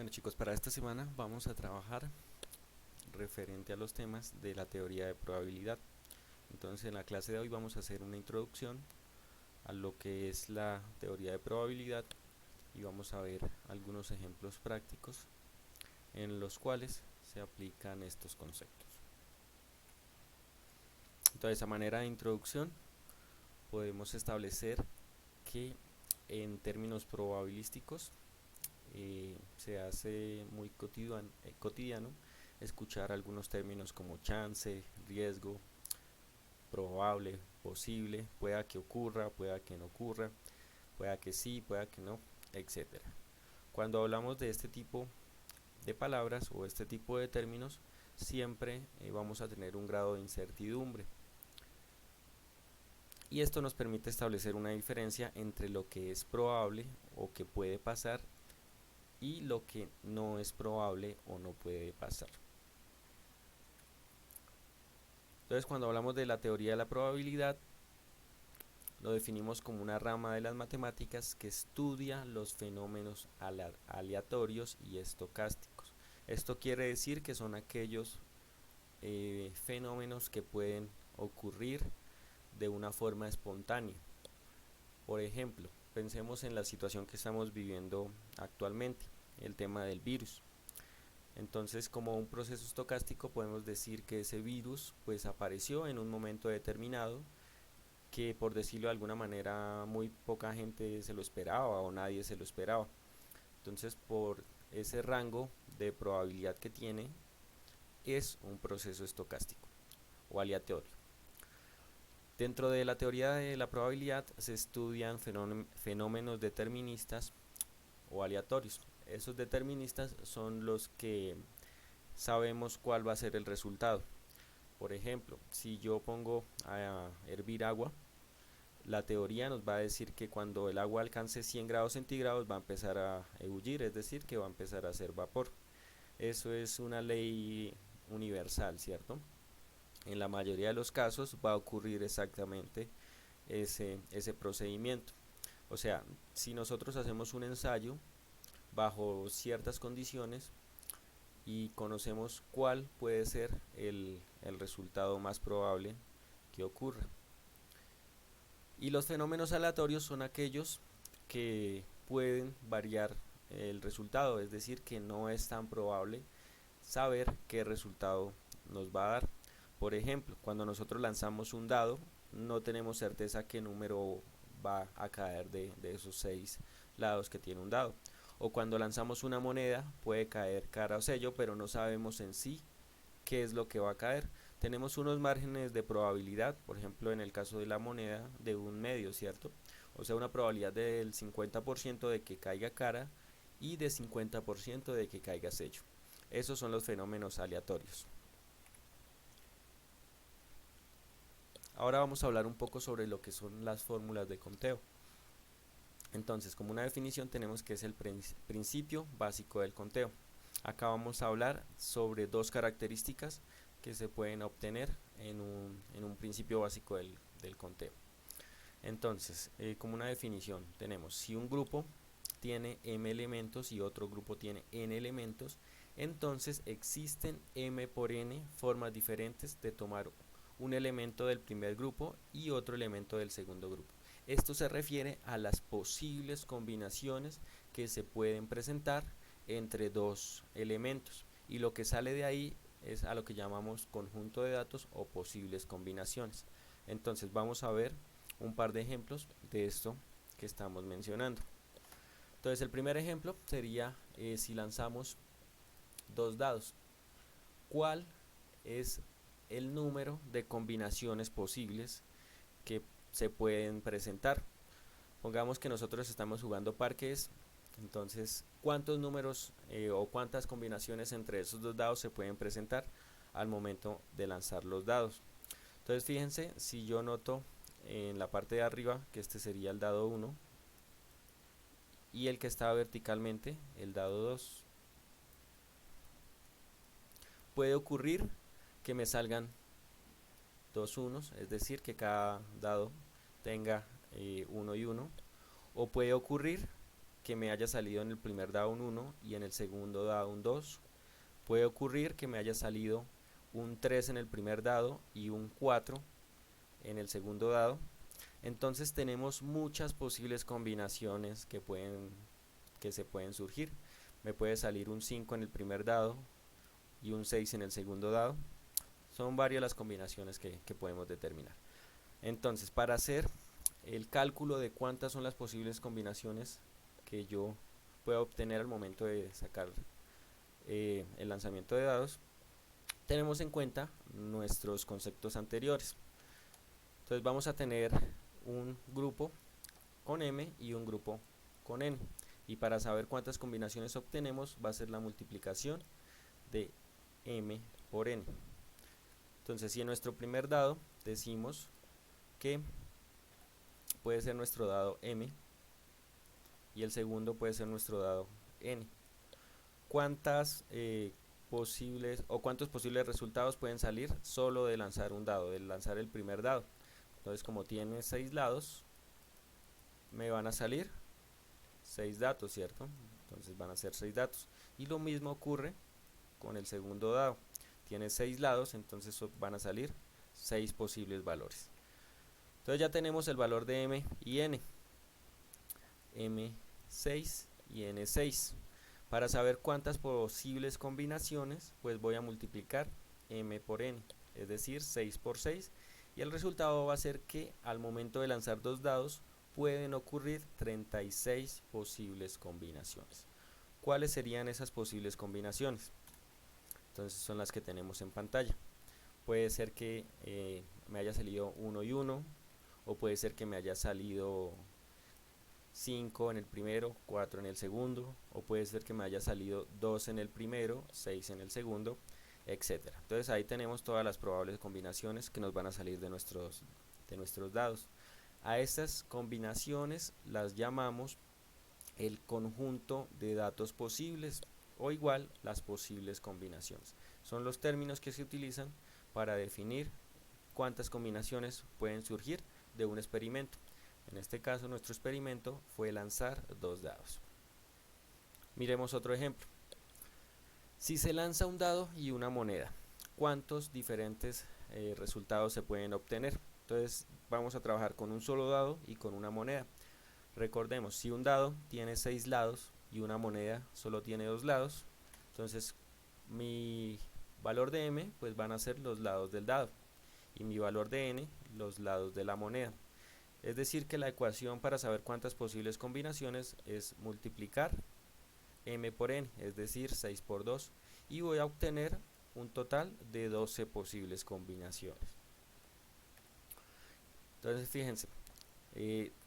Bueno chicos, para esta semana vamos a trabajar referente a los temas de la teoría de probabilidad. Entonces en la clase de hoy vamos a hacer una introducción a lo que es la teoría de probabilidad y vamos a ver algunos ejemplos prácticos en los cuales se aplican estos conceptos. Entonces, a manera de introducción podemos establecer que en términos probabilísticos se hace muy cotidiano escuchar algunos términos como chance, riesgo, probable, posible, pueda que ocurra, pueda que no ocurra, pueda que sí, pueda que no, etcétera. Cuando hablamos de este tipo de palabras o este tipo de términos, siempre vamos a tener un grado de incertidumbre. Y esto nos permite establecer una diferencia entre lo que es probable o que puede pasar y lo que no es probable o no puede pasar. Entonces, cuando hablamos de la teoría de la probabilidad, lo definimos como una rama de las matemáticas que estudia los fenómenos aleatorios y estocásticos. Esto quiere decir que son aquellos fenómenos que pueden ocurrir de una forma espontánea. Por ejemplo, pensemos en la situación que estamos viviendo actualmente, el tema del virus. Entonces, como un proceso estocástico, podemos decir que ese virus pues apareció en un momento determinado, que por decirlo de alguna manera muy poca gente se lo esperaba o nadie se lo esperaba. Entonces, por ese rango de probabilidad que tiene, es un proceso estocástico o aleatorio. Dentro de la teoría de la probabilidad se estudian fenómenos deterministas o aleatorios. Esos deterministas son los que sabemos cuál va a ser el resultado. Por ejemplo, si yo pongo a hervir agua, la teoría nos va a decir que cuando el agua alcance 100 grados centígrados va a empezar a ebullir, es decir, que va a empezar a hacer vapor. Eso es una ley universal, ¿cierto? En la mayoría de los casos va a ocurrir exactamente ese procedimiento. O sea, si nosotros hacemos un ensayo bajo ciertas condiciones y conocemos cuál puede ser el resultado más probable que ocurra. Y los fenómenos aleatorios son aquellos que pueden variar el resultado, es decir, que no es tan probable saber qué resultado nos va a dar. Por ejemplo, cuando nosotros lanzamos un dado, no tenemos certeza qué número va a caer de esos 6 lados que tiene un dado. O cuando lanzamos una moneda, puede caer cara o sello, pero no sabemos en sí qué es lo que va a caer. Tenemos unos márgenes de probabilidad, por ejemplo en el caso de la moneda, de un medio, ¿cierto? O sea, una probabilidad del 50% de que caiga cara y de 50% de que caiga sello. Esos son los fenómenos aleatorios. Ahora vamos a hablar un poco sobre lo que son las fórmulas de conteo. Entonces, como una definición tenemos que es el principio básico del conteo. Acá vamos a hablar sobre dos características que se pueden obtener en un principio básico del conteo. Entonces, como una definición tenemos, si un grupo tiene m elementos y otro grupo tiene n elementos, entonces existen m por n formas diferentes de tomar un elemento del primer grupo y otro elemento del segundo grupo. Esto se refiere a las posibles combinaciones que se pueden presentar entre dos elementos, y lo que sale de ahí es a lo que llamamos conjunto de datos o posibles combinaciones. Entonces vamos a ver un par de ejemplos de esto que estamos mencionando. Entonces el primer ejemplo sería si lanzamos dos dados, ¿cuál es el número de combinaciones posibles que se pueden presentar? Pongamos que nosotros estamos jugando parques, entonces ¿cuántos números o cuántas combinaciones entre esos dos dados se pueden presentar al momento de lanzar los dados? Entonces fíjense, si yo noto en la parte de arriba que este sería el dado 1 y el que está verticalmente el dado 2, puede ocurrir que me salgan dos unos, es decir, que cada dado tenga 1 y 1, o puede ocurrir que me haya salido en el primer dado un 1 y en el segundo dado un 2. Puede ocurrir que me haya salido un 3 en el primer dado y un 4 en el segundo dado. Entonces tenemos muchas posibles combinaciones que se pueden surgir. Me puede salir un 5 en el primer dado y un 6 en el segundo dado. Son varias las combinaciones que podemos determinar. Entonces, para hacer el cálculo de cuántas son las posibles combinaciones que yo pueda obtener al momento de sacar el lanzamiento de dados, tenemos en cuenta nuestros conceptos anteriores. Entonces vamos a tener un grupo con M y un grupo con N, y para saber cuántas combinaciones obtenemos va a ser la multiplicación de M por N. Entonces, si en nuestro primer dado decimos que puede ser nuestro dado M y el segundo puede ser nuestro dado N, ¿cuántos posibles resultados pueden salir solo de lanzar un dado, de lanzar el primer dado? Entonces, como tiene 6 lados, me van a salir 6 datos, ¿cierto? Entonces van a ser 6 datos. Y lo mismo ocurre con el segundo dado. Tiene 6 lados, entonces van a salir 6 posibles valores. Entonces ya tenemos el valor de M y N. M6 y N6. Para saber cuántas posibles combinaciones, pues voy a multiplicar M por N, es decir, 6 por 6, y el resultado va a ser que al momento de lanzar dos dados pueden ocurrir 36 posibles combinaciones. ¿Cuáles serían esas posibles combinaciones? Entonces son las que tenemos en pantalla. Puede ser que me haya salido 1 y 1, o puede ser que me haya salido 5 en el primero, 4 en el segundo, o puede ser que me haya salido 2 en el primero, 6 en el segundo, etcétera. Entonces ahí tenemos todas las probables combinaciones que nos van a salir de nuestros dados. A estas combinaciones las llamamos el conjunto de datos posibles, o igual las posibles combinaciones. Son los términos que se utilizan para definir cuántas combinaciones pueden surgir de un experimento. En este caso, nuestro experimento fue lanzar dos dados. Miremos otro ejemplo. Si se lanza un dado y una moneda, ¿cuántos diferentes resultados se pueden obtener? Entonces vamos a trabajar con un solo dado y con una moneda. Recordemos, si un dado tiene 6 lados y una moneda solo tiene 2 lados, entonces mi valor de M pues van a ser los lados del dado, y mi valor de N los lados de la moneda. Es decir, que la ecuación para saber cuántas posibles combinaciones es multiplicar M por N, es decir, 6 por 2, y voy a obtener un total de 12 posibles combinaciones. Entonces fíjense,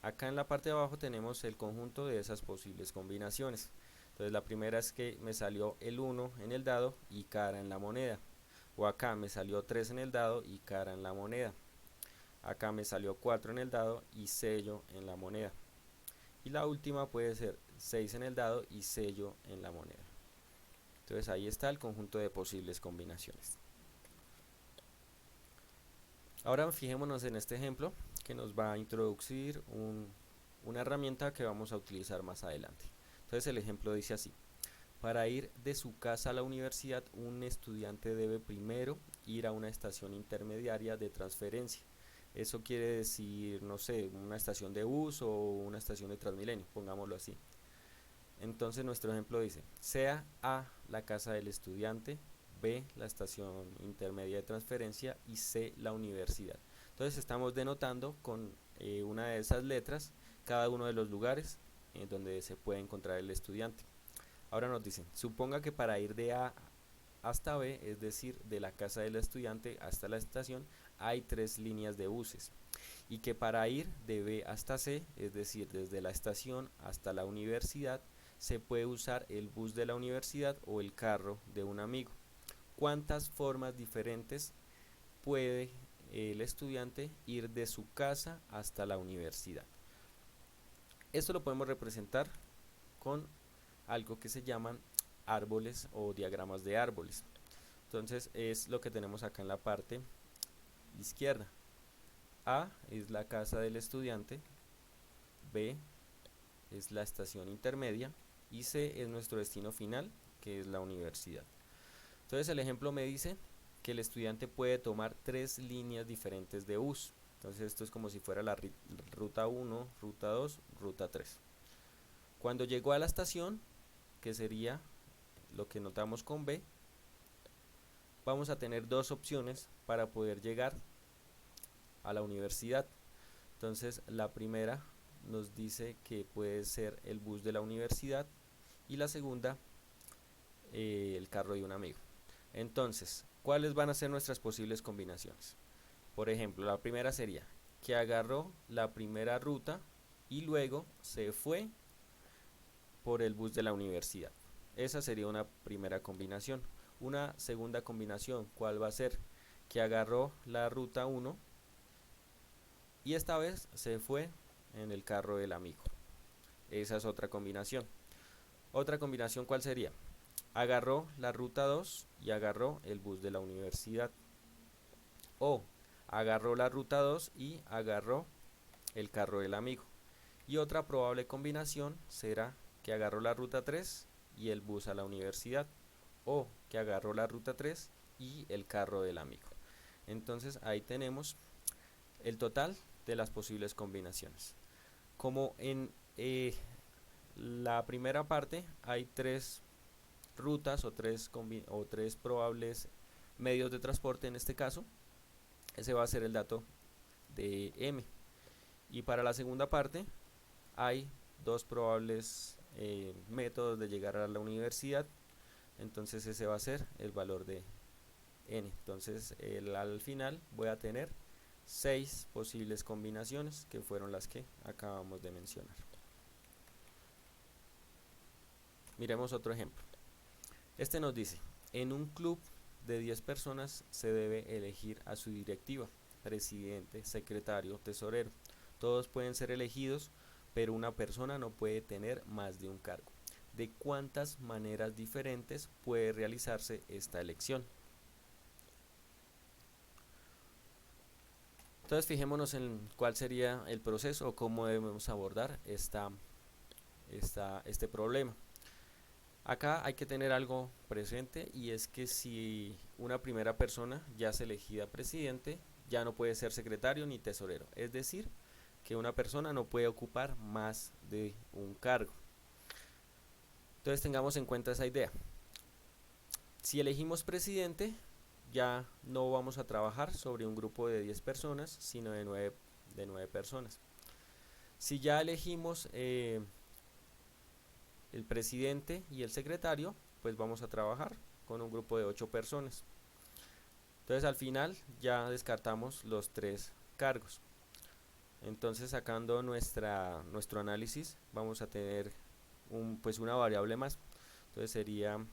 acá en la parte de abajo tenemos el conjunto de esas posibles combinaciones. Entonces la primera es que me salió el 1 en el dado y cara en la moneda, o acá me salió 3 en el dado y cara en la moneda. Acá me salió 4 en el dado y sello en la moneda. Y la última puede ser 6 en el dado y sello en la moneda. Entonces ahí está el conjunto de posibles combinaciones. Ahora fijémonos en este ejemplo que nos va a introducir una herramienta que vamos a utilizar más adelante. Entonces el ejemplo dice así: para ir de su casa a la universidad, un estudiante debe primero ir a una estación intermediaria de transferencia. Eso quiere decir, no sé, una estación de bus o una estación de Transmilenio, pongámoslo así. Entonces nuestro ejemplo dice: sea A la casa del estudiante, B la estación intermedia de transferencia y C la universidad. Entonces estamos denotando con una de esas letras cada uno de los lugares en donde se puede encontrar el estudiante. Ahora nos dicen, suponga que para ir de A hasta B, es decir, de la casa del estudiante hasta la estación, hay 3 líneas de buses, y que para ir de B hasta C, es decir, desde la estación hasta la universidad, se puede usar el bus de la universidad o el carro de un amigo. ¿Cuántas formas diferentes puede el estudiante ir de su casa hasta la universidad? Esto lo podemos representar con algo que se llaman árboles o diagramas de árboles. Entonces es lo que tenemos acá en la parte izquierda. A es la casa del estudiante, B es la estación intermedia y C es nuestro destino final, que es la universidad. Entonces el ejemplo me dice que el estudiante puede tomar 3 líneas diferentes de bus. Entonces esto es como si fuera la ruta 1, ruta 2, ruta 3. Cuando llegó a la estación, que sería lo que notamos con B, vamos a tener dos opciones para poder llegar a la universidad. Entonces la primera nos dice que puede ser el bus de la universidad y la segunda el carro de un amigo. Entonces, ¿cuáles van a ser nuestras posibles combinaciones? Por ejemplo, la primera sería que agarró la primera ruta y luego se fue por el bus de la universidad. Esa sería una primera combinación. Una segunda combinación, ¿cuál va a ser? Que agarró la ruta 1 y esta vez se fue en el carro del amigo. Esa es otra combinación. Otra combinación, ¿cuál sería? Agarró la ruta 2 y agarró el bus de la universidad. O agarró la ruta 2 y agarró el carro del amigo. Y otra probable combinación será que agarró la ruta 3 y el bus a la universidad. O que agarró la ruta 3 y el carro del amigo. Entonces ahí tenemos el total de las posibles combinaciones. Como en la primera parte hay 3 rutas o tres probables medios de transporte en este caso, ese va a ser el dato de M. Y para la segunda parte hay 2 probables métodos de llegar a la universidad, entonces ese va a ser el valor de N. Entonces al final voy a tener 6 posibles combinaciones que fueron las que acabamos de mencionar. Miremos otro ejemplo. Este nos dice, en un club de 10 personas se debe elegir a su directiva, presidente, secretario, tesorero. Todos pueden ser elegidos, pero una persona no puede tener más de un cargo. ¿De cuántas maneras diferentes puede realizarse esta elección? Entonces fijémonos en cuál sería el proceso o cómo debemos abordar este problema. Acá hay que tener algo presente y es que si una primera persona ya es elegida presidente, ya no puede ser secretario ni tesorero. Es decir, que una persona no puede ocupar más de un cargo. Entonces tengamos en cuenta esa idea. Si elegimos presidente, ya no vamos a trabajar sobre un grupo de 10 personas, sino de 9 personas. Si ya elegimos el presidente y el secretario, pues vamos a trabajar con un grupo de 8 personas. Entonces al final ya descartamos los 3 cargos. Entonces sacando nuestro análisis vamos a tener una variable más. Entonces sería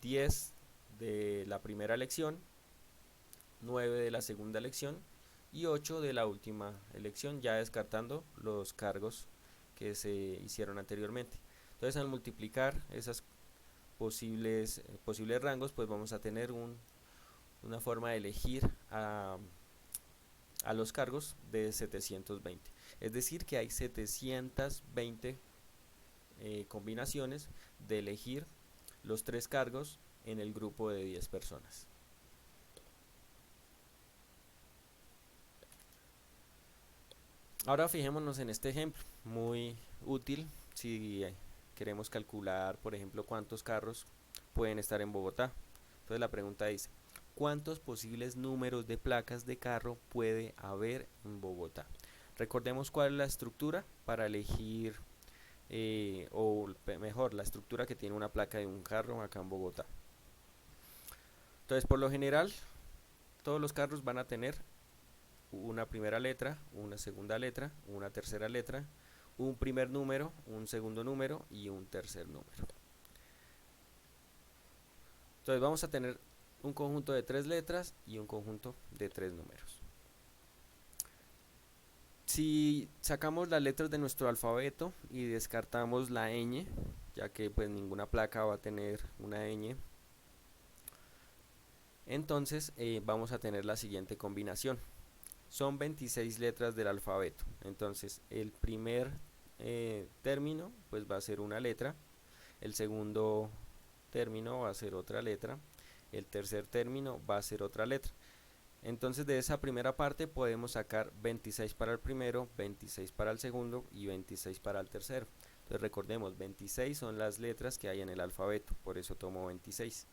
10 de la primera elección, 9 de la segunda elección y 8 de la última elección, ya descartando los cargos que se hicieron anteriormente. Entonces al multiplicar esas posibles rangos, pues vamos a tener una forma de elegir a los cargos de 720. Es decir, que hay 720 combinaciones de elegir los 3 cargos en el grupo de 10 personas. Ahora fijémonos en este ejemplo, muy útil si queremos calcular, por ejemplo, cuántos carros pueden estar en Bogotá. Entonces la pregunta dice, ¿cuántos posibles números de placas de carro puede haber en Bogotá? Recordemos cuál es la estructura para elegir, o mejor, la estructura que tiene una placa de un carro acá en Bogotá. Entonces, por lo general, todos los carros van a tener una primera letra, una segunda letra, una tercera letra, un primer número, un segundo número y un tercer número. Entonces vamos a tener un conjunto de 3 letras y un conjunto de 3 números. Si sacamos las letras de nuestro alfabeto y descartamos la ñ, ya que pues ninguna placa va a tener una ñ, entonces vamos a tener la siguiente combinación. Son 26 letras del alfabeto. Entonces el primer término pues va a ser una letra, el segundo término va a ser otra letra, el tercer término va a ser otra letra. Entonces de esa primera parte podemos sacar 26 para el primero, 26 para el segundo y 26 para el tercero. Entonces recordemos, 26 son las letras que hay en el alfabeto, por eso tomo 26.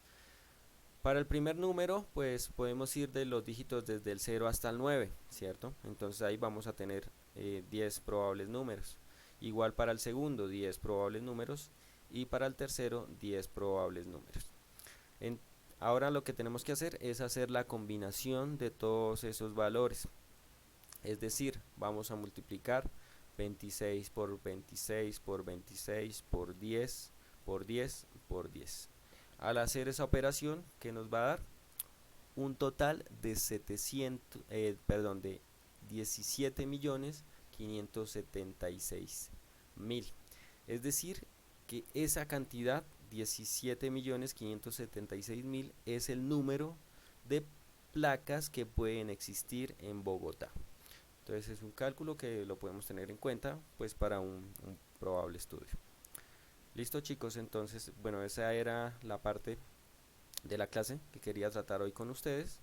Para el primer número, pues podemos ir de los dígitos desde el 0 hasta el 9, ¿cierto? Entonces ahí vamos a tener 10 probables números. Igual para el segundo, 10 probables números. Y para el tercero, 10 probables números. Ahora lo que tenemos que hacer es hacer la combinación de todos esos valores. Es decir, vamos a multiplicar 26 por 26 por 26 por 10 por 10 por 10. Al hacer esa operación, ¿qué nos va a dar? Un total de 17.576.000. Es decir, que esa cantidad, 17.576.000, es el número de placas que pueden existir en Bogotá. Entonces es un cálculo que lo podemos tener en cuenta pues para un probable estudio. Listo chicos, entonces bueno, esa era la parte de la clase que quería tratar hoy con ustedes.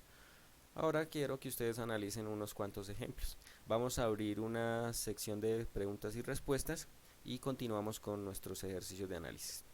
Ahora quiero que ustedes analicen unos cuantos ejemplos. Vamos a abrir una sección de preguntas y respuestas y continuamos con nuestros ejercicios de análisis.